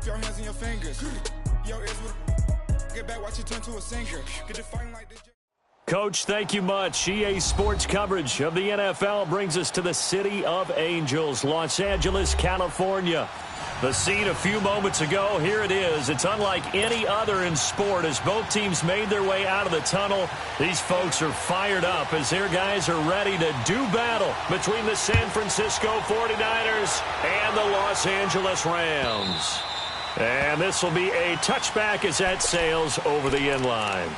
your hands and your fingers. Your ears will get back, watch you turn to a singer. Get to fighting like this. Coach, thank you much. EA Sports coverage of the NFL brings us to the City of Angels, Los Angeles, California. The scene a few moments ago, here it is. It's unlike any other in sport as both teams made their way out of the tunnel. These folks are fired up as their guys are ready to do battle between the San Francisco 49ers and the Los Angeles Rams. And this will be a touchback as that sails over the end line.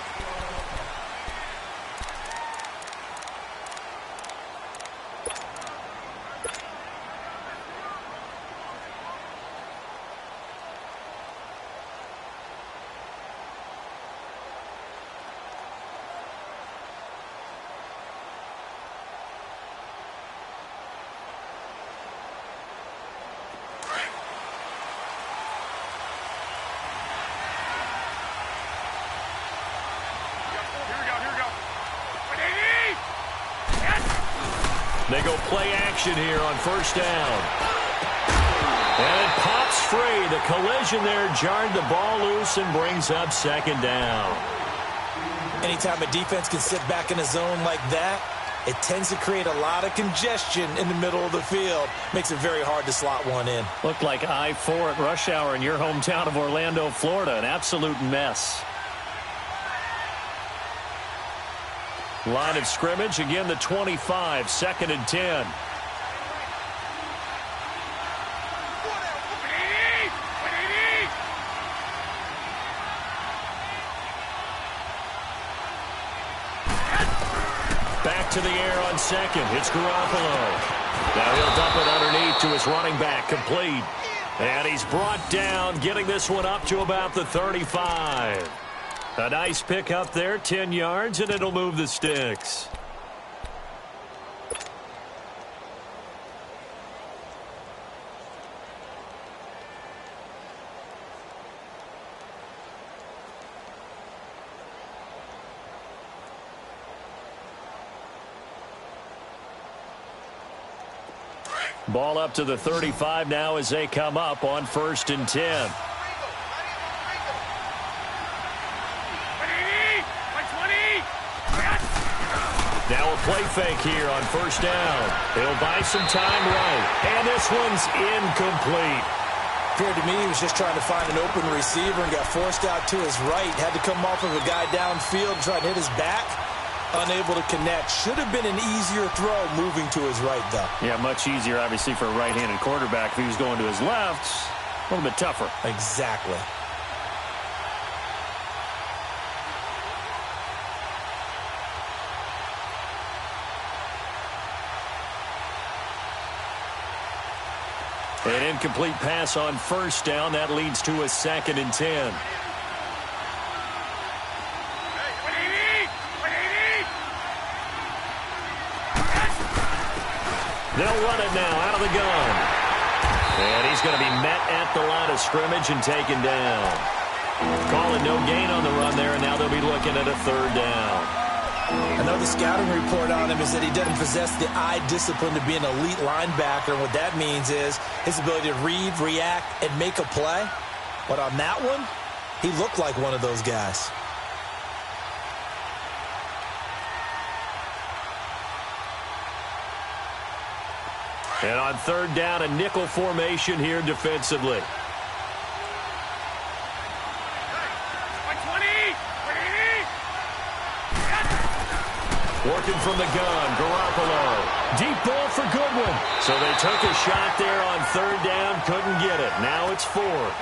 They go play action here on first down. And it pops free. The collision there jarred the ball loose and brings up second down. Anytime a defense can sit back in a zone like that, it tends to create a lot of congestion in the middle of the field. Makes it very hard to slot one in. Looked like I-4 at rush hour in your hometown of Orlando, Florida. An absolute mess. Line of scrimmage, again the 25, 2nd and 10. Back to the air on second. It's Garoppolo. Now he'll dump it underneath to his running back, complete. And he's brought down, getting this one up to about the 35. A nice pick up there, 10 yards, and it'll move the sticks. Ball up to the 35 now as they come up on 1st and 10. Now a play fake here on first down. He'll buy some time right. And this one's incomplete. Appeared to me he was just trying to find an open receiver and got forced out to his right. Had to come off of a guy downfield, try to hit his back. Unable to connect. Should have been an easier throw moving to his right, though. Yeah, much easier, obviously, for a right-handed quarterback. If he was going to his left, a little bit tougher. Exactly. An incomplete pass on first down. That leads to a 2nd and 10. They'll run it now out of the gun. And he's going to be met at the line of scrimmage and taken down. Calling no gain on the run there, and now they'll be looking at a 3rd down. I know the scouting report on him is that he doesn't possess the eye discipline to be an elite linebacker. And what that means is his ability to read, react, and make a play. But on that one, he looked like one of those guys. And on 3rd down, a nickel formation here defensively. Working from the gun, Garoppolo. Deep ball for Goodwin. So they took a shot there on 3rd down, couldn't get it. Now it's 4th.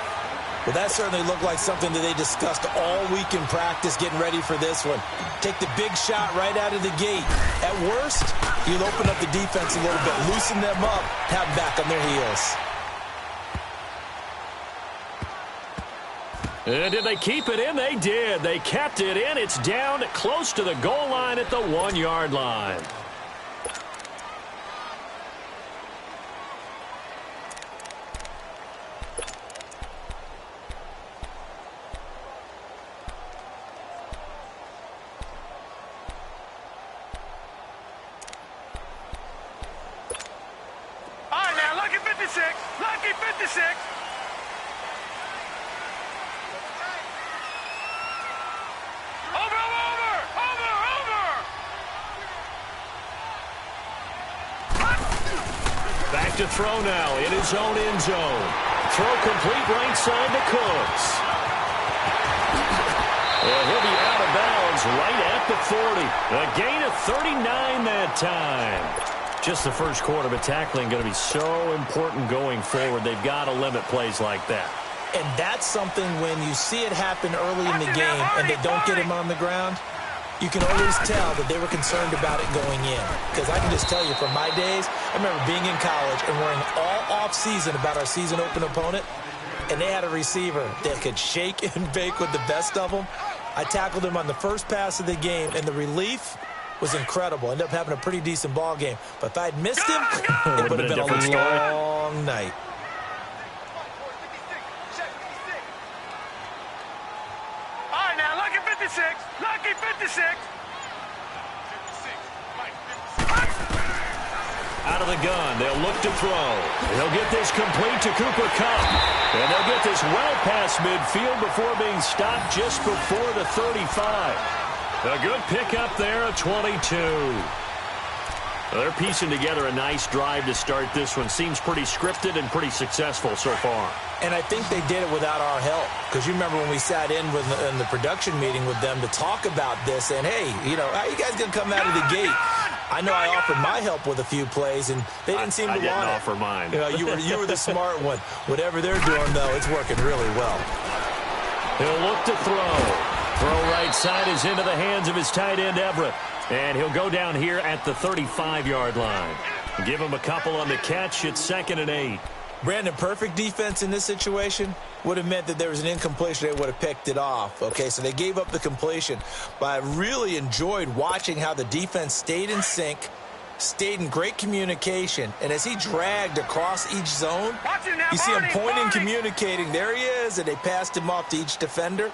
Well, that certainly looked like something that they discussed all week in practice getting ready for this one. Take the big shot right out of the gate. At worst, you'll open up the defense a little bit, loosen them up, have them back on their heels. And did they keep it in? They did. They kept it in. It's down close to the goal line at the 1-yard line. All right, now, lucky 56. Lucky 56. to throw now in his own end zone. Throw complete right side to Cooks. And he'll be out of bounds right at the 40. A gain of 39 that time. Just the first quarter, but tackling going to be so important going forward. They've got to limit plays like that. And that's something when you see it happen early in the game and they don't get him on the ground, you can always tell that they were concerned about it going in. Because I can just tell you from my days, I remember being in college and worrying all off-season about our season open opponent, and they had a receiver that could shake and bake with the best of them. I tackled him on the first pass of the game, and the relief was incredible. Ended up having a pretty decent ball game. But if I'd missed him, it would have been a long night. Lucky 56. Out of the gun, they'll look to throw. They'll get this complete to Cooper Kupp. And they'll get this well past midfield before being stopped just before the 35. A good pickup there, a 22. They're piecing together a nice drive to start this one. Seems pretty scripted and pretty successful so far. And I think they did it without our help. Because you remember when we sat in the production meeting with them to talk about this. And, hey, you know, how you guys going to come out of the gate? I know I offered my help with a few plays, and they didn't seem to want it. I didn't offer mine. You know, you were the smart one. Whatever they're doing, though, it's working really well. He'll look to throw. Throw right side is into the hands of his tight end, Everett. And he'll go down here at the 35-yard line. Give him a couple on the catch. It's 2nd and 8. Brandon, perfect defense in this situation would have meant that there was an incompletion. They would have picked it off. Okay, so they gave up the completion. But I really enjoyed watching how the defense stayed in sync, stayed in great communication. And as he dragged across each zone, you see him pointing, communicating. There he is, and they passed him off to each defender.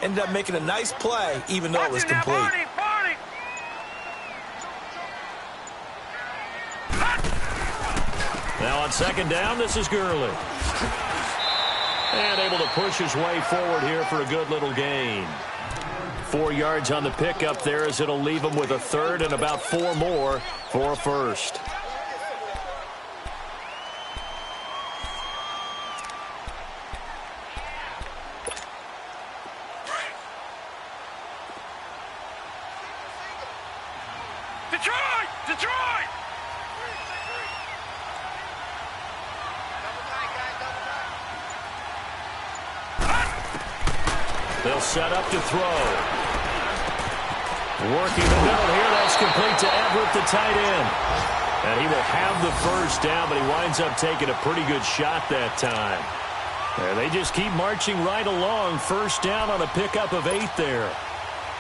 Ended up making a nice play, even though it was complete. Now on 2nd down, this is Gurley. And able to push his way forward here for a good little gain. 4 yards on the pickup there as it'll leave him with a 3rd and about 4 more for a 1st. Detroit! They'll set up to throw. Working the middle here. That's complete to Everett, the tight end. And he will have the 1st down, but he winds up taking a pretty good shot that time. And they just keep marching right along. 1st down on a pickup of 8 there.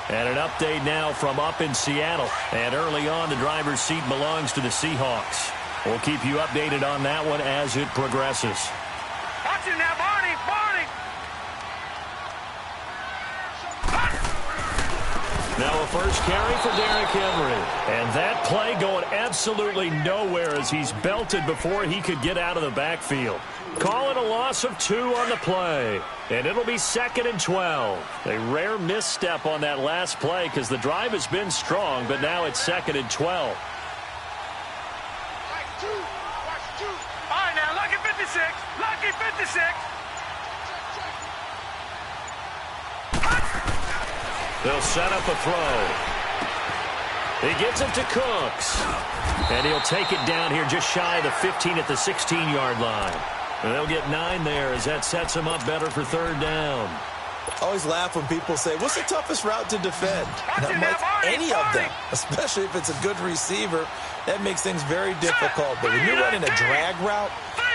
And an update now from up in Seattle. And early on, the driver's seat belongs to the Seahawks. We'll keep you updated on that one as it progresses. Watch him now, Barney! Now a 1st carry for Derrick Henry. And that play going absolutely nowhere as he's belted before he could get out of the backfield. Call it a loss of 2 on the play. And it'll be 2nd and 12. A rare misstep on that last play because the drive has been strong, but now it's 2nd and 12. All right, now, lucky 56. Lucky 56. They'll set up a throw. He gets it to Cooks. And he'll take it down here just shy of the 15 at the 16-yard line. And they'll get 9 there as that sets him up better for 3rd down. I always laugh when people say, what's the toughest route to defend? Not much, any of them, especially if it's a good receiver. That makes things very difficult. But when you're running a drag route,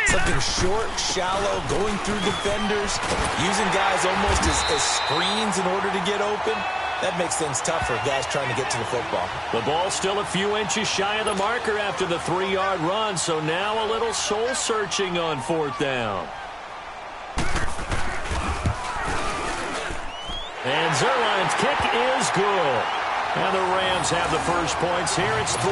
something short, shallow, going through defenders, using guys almost as screens in order to get open, that makes things tough for guys trying to get to the football. The ball's still a few inches shy of the marker after the 3-yard run, so now a little soul-searching on 4th down. And Zerline's kick is good. And the Rams have the first points here. It's 3-0.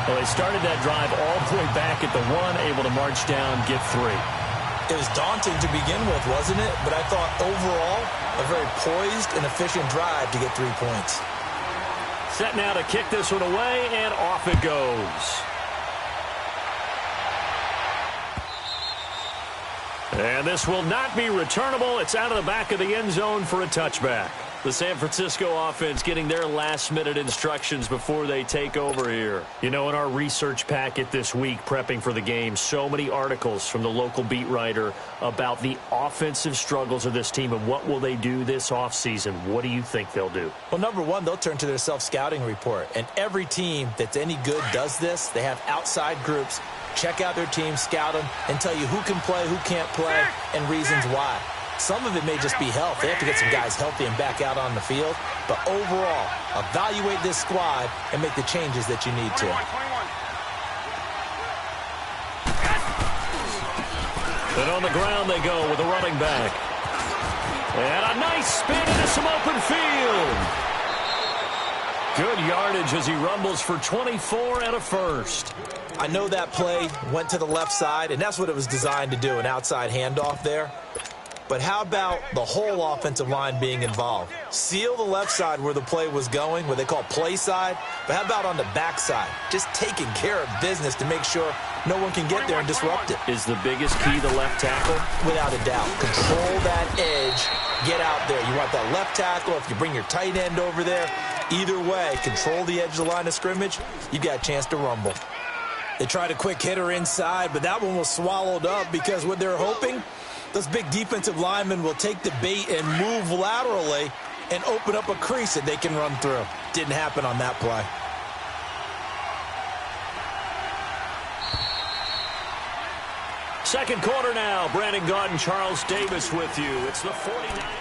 Well, they started that drive all the way back at the 1, able to march down, get 3. It was daunting to begin with, wasn't it? But I thought overall, a very poised and efficient drive to get 3 points. Set now to kick this one away, and off it goes. And this will not be returnable. It's out of the back of the end zone for a touchback. The San Francisco offense getting their last-minute instructions before they take over here. You know, in our research packet this week, prepping for the game, so many articles from the local beat writer about the offensive struggles of this team and what will they do this offseason. What do you think they'll do? Well, number one, they'll turn to their self-scouting report. And every team that's any good does this. They have outside groups. Check out their team, scout them, and tell you who can play, who can't play, and reasons why. Some of it may just be health. They have to get some guys healthy and back out on the field. But overall, evaluate this squad and make the changes that you need to. And on the ground they go with a running back. And a nice spin into some open field. Good yardage as he rumbles for 24 and a first. I know that play went to the left side, and that's what it was designed to do, an outside handoff there. But how about the whole offensive line being involved? Seal the left side where the play was going, what they call play side. But how about on the back side? Just taking care of business to make sure no one can get there and disrupt it. Is the biggest key the left tackle? Without a doubt. Control that edge. Get out there. You want that left tackle. If you bring your tight end over there, either way, control the edge of the line of scrimmage, you got a chance to rumble. They tried a quick hitter inside, but that one was swallowed up because what they're hoping, those big defensive linemen will take the bait and move laterally and open up a crease that they can run through. Didn't happen on that play. Second quarter now. Brandon Gaudin, Charles Davis with you. It's the 49ers.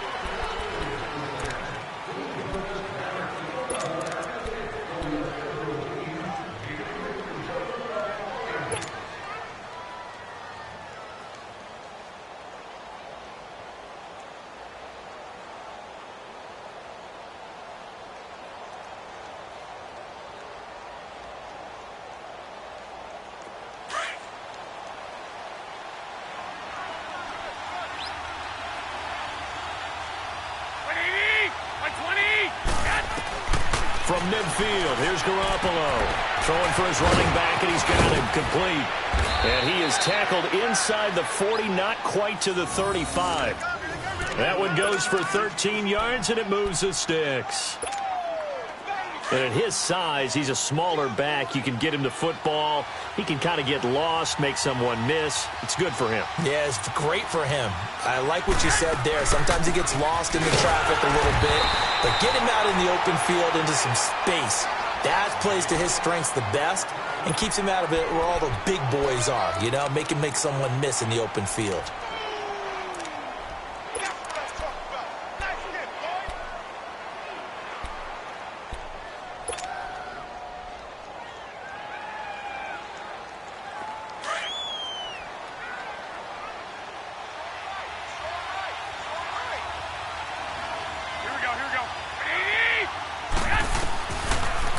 From midfield, here's Garoppolo. Throwing for his running back, and he's got him complete. And he is tackled inside the 40, not quite to the 35. That one goes for 13 yards, and it moves the sticks. And at his size, he's a smaller back. You can get him the football. He can kind of get lost, make someone miss. It's good for him. Yeah, it's great for him. I like what you said there. Sometimes he gets lost in the traffic a little bit. But get him out in the open field into some space. That plays to his strengths the best and keeps him out of it where all the big boys are. You know, make him make someone miss in the open field.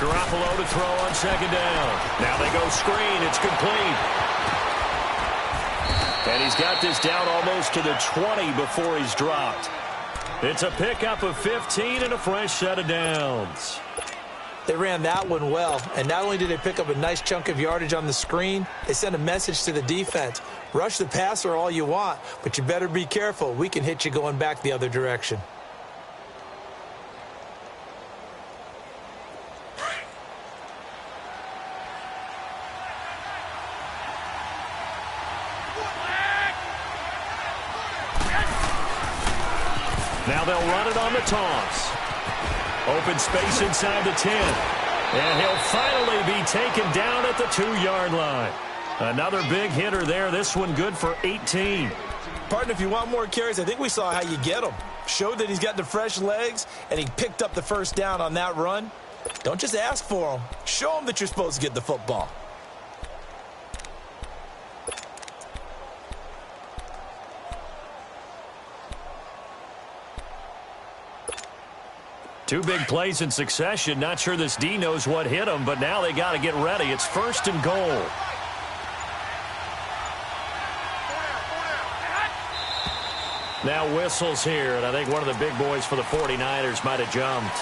Garoppolo to throw on second down. Now they go screen. It's complete. And he's got this down almost to the 20 before he's dropped. It's a pickup of 15 and a fresh set of downs. They ran that one well, and not only did they pick up a nice chunk of yardage on the screen, they sent a message to the defense. Rush the passer all you want, but you better be careful. We can hit you going back the other direction. Now they'll run it on the toss. Open space inside the 10. And he'll finally be taken down at the 2-yard line. Another big hitter there. This one good for 18. Partner, if you want more carries, I think we saw how you get him. Showed that he's got the fresh legs, and he picked up the first down on that run. Don't just ask for him. Show him that you're supposed to get the football. Two big plays in succession. Not sure this D knows what hit him, but now they got to get ready. It's first and goal. Now whistles here, and I think one of the big boys for the 49ers might have jumped.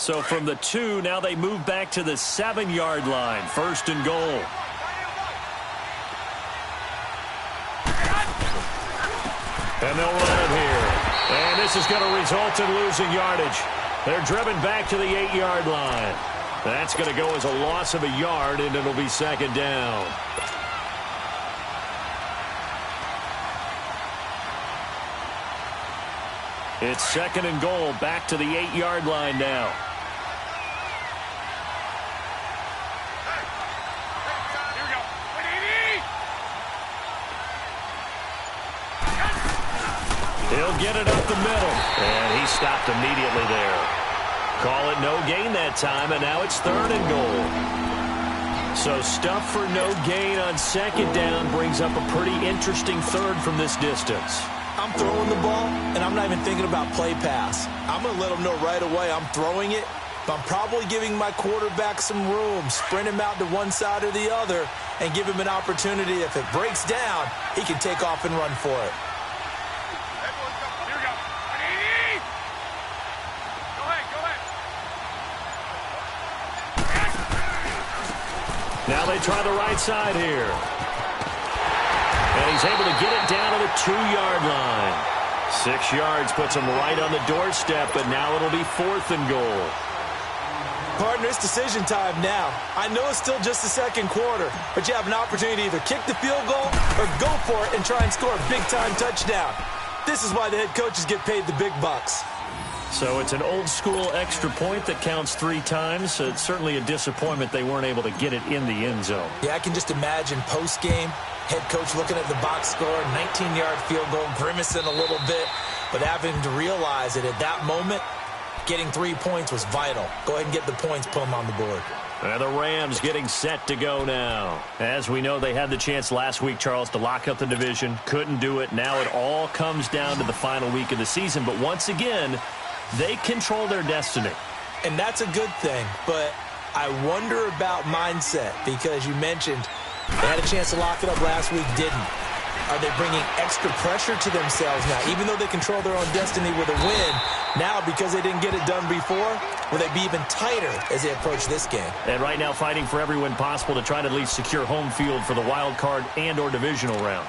So from the 2, now they move back to the 7-yard line. 1st and goal. And they'll run it here. And this is going to result in losing yardage. They're driven back to the 8-yard line. That's going to go as a loss of a yard, and it'll be 2nd down. It's 2nd and goal, back to the 8-yard line now. He'll get it up the middle, and he stopped immediately there. Call it no gain that time, and now it's 3rd and goal. So stuff for no gain on 2nd down brings up a pretty interesting 3rd from this distance. I'm throwing the ball, and I'm not even thinking about play pass. I'm going to let him know right away I'm throwing it, but I'm probably giving my quarterback some room, sprint him out to one side or the other, and give him an opportunity. If it breaks down, he can take off and run for it. Now they try the right side here. And he's able to get it down to the 2-yard line. 6 yards puts him right on the doorstep, but now it'll be 4th and goal. Partner, it's decision time now. I know it's still just the 2nd quarter, but you have an opportunity to either kick the field goal or go for it and try and score a big-time touchdown. This is why the head coaches get paid the big bucks. So it's an old-school extra point that counts 3 times. It's certainly a disappointment they weren't able to get it in the end zone. Yeah, I can just imagine post-game, head coach looking at the box score, 19-yard field goal, grimacing a little bit, but having to realize that at that moment, getting 3 points was vital. Go ahead and get the points, put them on the board. And the Rams getting set to go now. As we know, they had the chance last week, Charles, to lock up the division. Couldn't do it. Now it all comes down to the final week of the season. But once again, they control their destiny. And that's a good thing, but I wonder about mindset because you mentioned they had a chance to lock it up last week, didn't. Are they bringing extra pressure to themselves now? Even though they control their own destiny with a win, now because they didn't get it done before, will they be even tighter as they approach this game? And right now fighting for every win possible to try to at least secure home field for the wild card and or divisional round.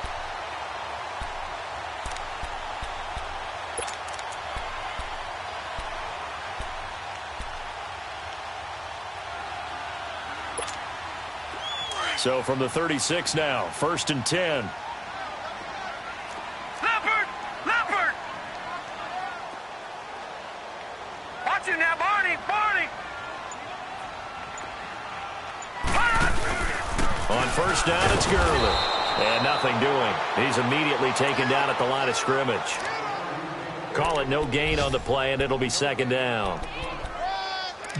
So from the 36 now, 1st and 10. Leopard! Watch him now, Barney! On 1st down, it's Gurley. And nothing doing. He's immediately taken down at the line of scrimmage. Call it no gain on the play, and it'll be 2nd down.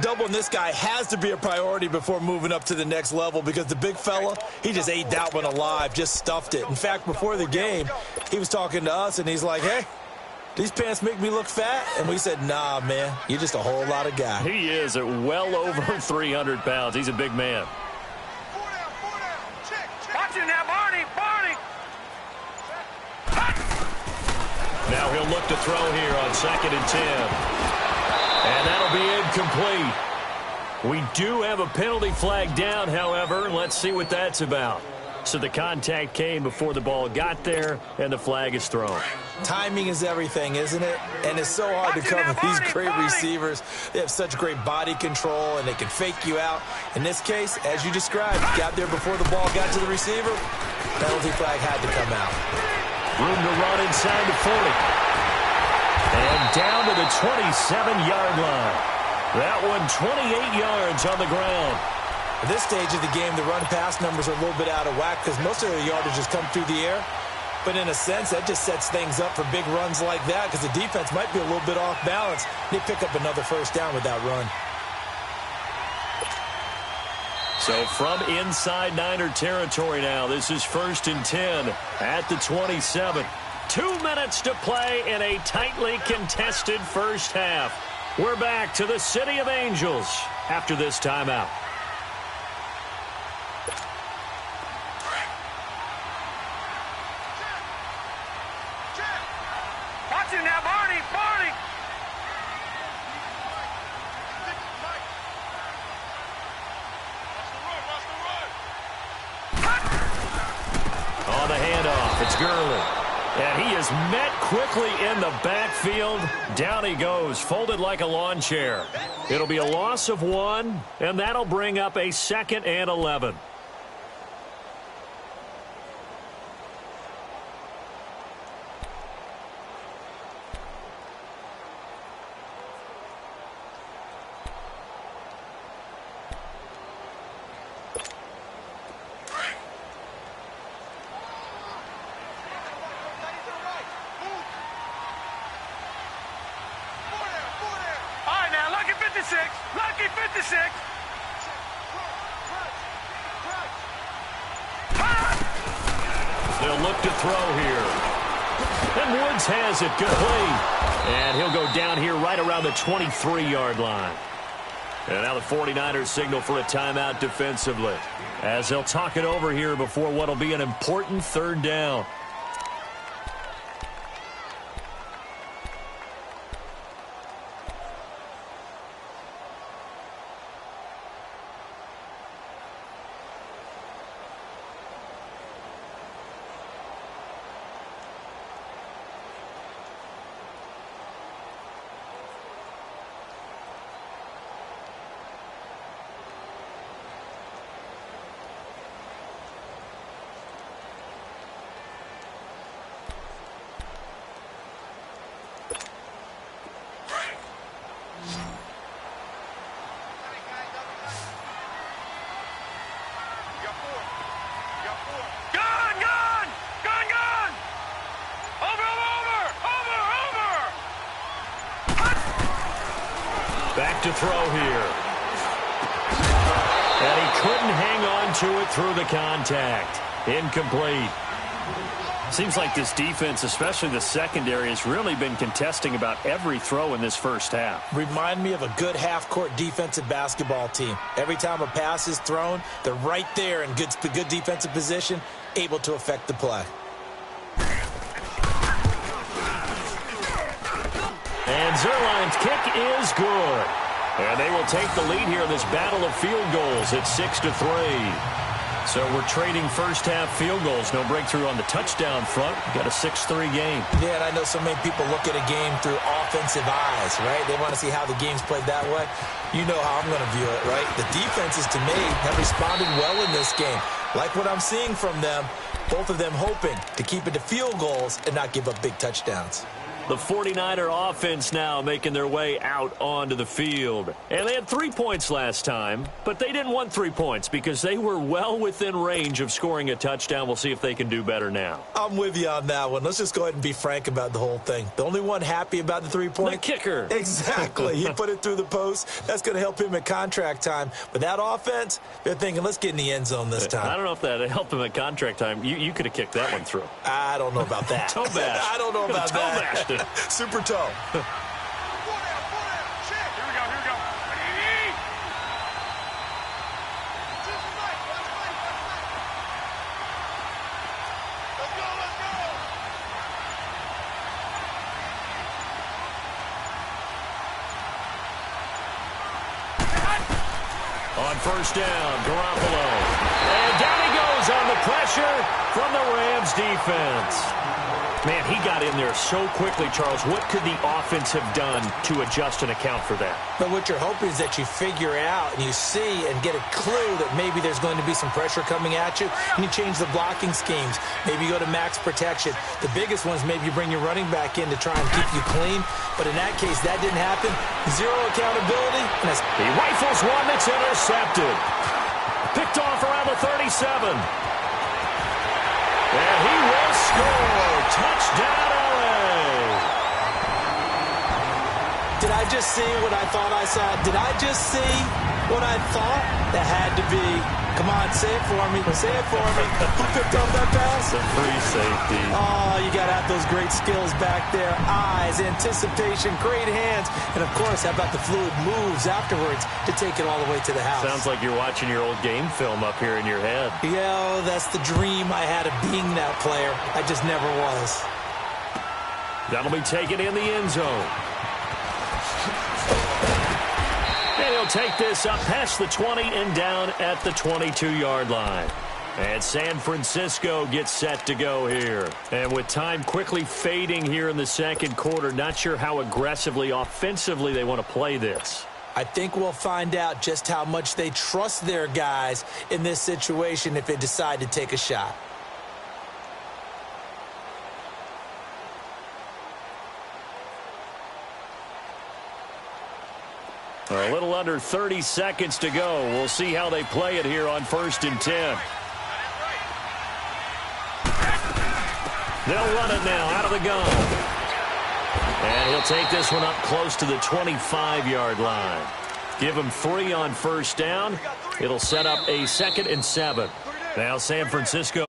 Doubling this guy has to be a priority before moving up to the next level because the big fella, he just ate that one alive, just stuffed it. In fact, before the game, he was talking to us, and he's like, hey, these pants make me look fat? And we said, nah, man, you're just a whole lot of guy. He is at well over 300 pounds. He's a big man. Watch him now, Barney! Now he'll look to throw here on 2nd and 10. And that'll be incomplete. We do have a penalty flag down, however. Let's see what that's about. So the contact came before the ball got there, and the flag is thrown. Timing is everything, isn't it? And it's so hard to cover these great receivers. They have such great body control, and they can fake you out. In this case, as you described, got there before the ball got to the receiver. Penalty flag had to come out. Room to run inside the 40. And down to the 27-yard line. That one 28 yards on the ground. At this stage of the game, the run-pass numbers are a little bit out of whack because most of the yardage just come through the air. But in a sense, that just sets things up for big runs like that because the defense might be a little bit off balance. They pick up another 1st down with that run. So from inside Niner territory now, this is 1st and 10 at the 27. 2 minutes to play in a tightly contested first half. We're back to the City of Angels after this timeout. Watch him now, Barney! it's Gurley. And he is met quickly in the backfield. Down he goes, folded like a lawn chair. It'll be a loss of 1, and that'll bring up a 2nd and 11. Lucky 56. They'll look to throw here. And Woods has it complete. And he'll go down here right around the 23-yard line. And now the 49ers signal for a timeout defensively, as they'll talk it over here before what will be an important 3rd down. Back to throw here. And he couldn't hang on to it through the contact. Incomplete. Seems like this defense, especially the secondary, has really been contesting about every throw in this first half. Remind me of a good half-court defensive basketball team. Every time a pass is thrown, they're right there in good defensive position, able to affect the play. And Zerline's kick is good. And they will take the lead here in this battle of field goals at 6-3. So we're trading first-half field goals. No breakthrough on the touchdown front. Got a 6-3 game. Yeah, and I know so many people look at a game through offensive eyes, right? They want to see how the game's played that way. You know how I'm going to view it, right? The defenses, to me, have responded well in this game. Like what I'm seeing from them, both of them hoping to keep it to field goals and not give up big touchdowns. The 49er offense now making their way out onto the field. And they had 3 points last time, but they didn't want 3 points because they were well within range of scoring a touchdown. We'll see if they can do better now. I'm with you on that one. Let's just go ahead and be frank about the whole thing. The only one happy about the 3-point? The kicker. Exactly. He put it through the post. That's going to help him at contract time. But that offense, they're thinking, let's get in the end zone this time. I don't know if that helped him at contract time. You could have kicked that one through. I don't know about that. Toe bash. I don't know about that. Toe bashed it. Super toe. Here we go, here we go. Let's go, let's go. On first down, Garoppolo. And down he goes on the pressure from the Rams defense. Man, he got in there so quickly, Charles. What could the offense have done to adjust and account for that? But what you're hoping is that you figure out and you see and get a clue that maybe there's going to be some pressure coming at you, and you change the blocking schemes. Maybe you go to max protection. The biggest one is maybe you bring your running back in to try and keep you clean. But in that case, that didn't happen. Zero accountability. And he rifles one that's intercepted. Picked off around the 37. And he will score. Touchdown, LA. Did I just see what I thought I saw? Did I just see what I thought? That had to be. Come on, say it for me. Say it for me. Who picked up that pass? The free safety. Oh, you got to have those great skills back there. Eyes, anticipation, great hands. And, of course, how about the fluid moves afterwards to take it all the way to the house? Sounds like you're watching your old game film up here in your head. Yeah, that's the dream I had of being that player. I just never was. That'll be taken in the end zone. And he'll take this up past the 20 and down at the 22-yard line. And San Francisco gets set to go here. And with time quickly fading here in the second quarter, not sure how aggressively, offensively they want to play this. I think we'll find out just how much they trust their guys in this situation if they decide to take a shot. A little under 30 seconds to go. We'll see how they play it here on 1st and 10. They'll run it now out of the gun. And he'll take this one up close to the 25-yard line. Give him 3 on 1st down. It'll set up a 2nd and 7. Now San Francisco.